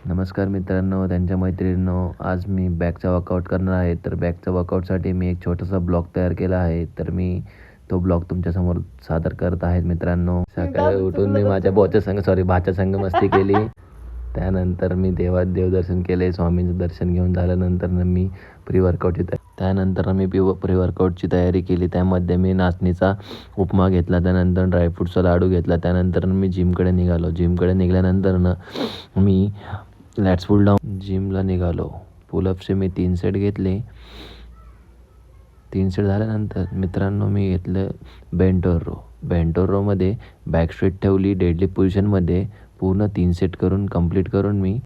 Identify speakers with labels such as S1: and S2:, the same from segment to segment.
S1: नमस्कार मित्रांनो, त्यांच्या मैत्रिणींनो. आज मी बॅकचा वर्कआउट करणार आहे. तर बॅकचा वर्कआउटसाठी मी एक छोटासा ब्लॉग तयार केला आहे. तर मी तो ब्लॉग तुमच्यासमोर सादर करत आहे मित्रांनो. सकाळी उठून मी माझ्या भाच्या संग मस्ती केली. त्यानंतर मी देवदर्शन केले. स्वामींचं दर्शन घेऊन झाल्यानंतर मी प्री वर्कआउटची तयारी केली. त्यामध्ये मी नाचणीचा उपमा घेतला, त्यानंतर ड्रायफ्रूटचा लाडू घेतला. त्यानंतर मी जिमकडे निघालो. जिमकडे निघाल्यानंतर मी लॅट्स पुल डाऊन जिमला निघालो. पुलअपचे मी 3 सेट घेतले. 3 सेट झाल्यानंतर मित्रांनो मी घेतलं बेंटो रोमध्ये बॅक स्ट्रेट ठेवली. डेडलिफ्ट पोझिशनमध्ये पूर्ण 3 सेट कंप्लीट करून मी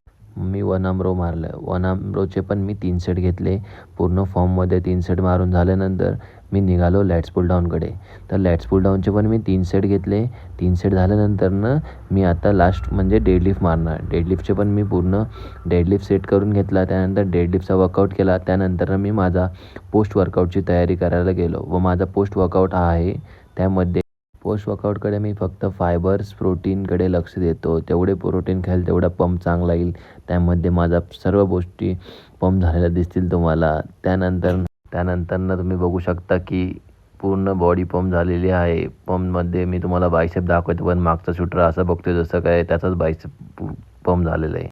S1: वन आर्म रो मारलं. वन आर्म रोचे पण मी 3 सेट घेतले. पूर्ण फॉर्ममध्ये 3 सेट मारून झाल्यानंतर मी निघालो लॅट्स पुल डाऊनकडे. तर लॅट्स पुल डाऊनचे पण मी 3 सेट घेतले. 3 सेट झाल्यानंतर मी आता लास्ट म्हणजे डेडलिफ्ट मारणार. डेडलिफ्टचे पण मी पूर्ण डेडलिफ्ट सेट करून घेतला. त्यानंतर डेडलिफ्टचा वर्कआउट केला. त्यानंतर मी माझा पोस्ट वर्कआउटची तयारी करायला गेलो व माझा पोस्ट वर्कआउट हा आहे. त्यामध्ये पोस्ट वर्कआउटकडे मी फक्त फायबर्स, प्रोटीनकडे लक्ष देतो. जेवढे प्रोटीन खाईल तेवढा पंप चांगला येईल. त्यामध्ये माझा सर्व गोष्टी पंप झालेल्या दिसतील तुम्हाला. त्यानंतर तुम्ही बघू शकता की पूर्ण बॉडी पंप झालेली आहे. पंपमध्ये मी तुम्हाला बायसेप दाखवतो, पण मागचा शूटर असं बघतोय जसं काय त्याचाच बायसेप पंप झालेला आहे.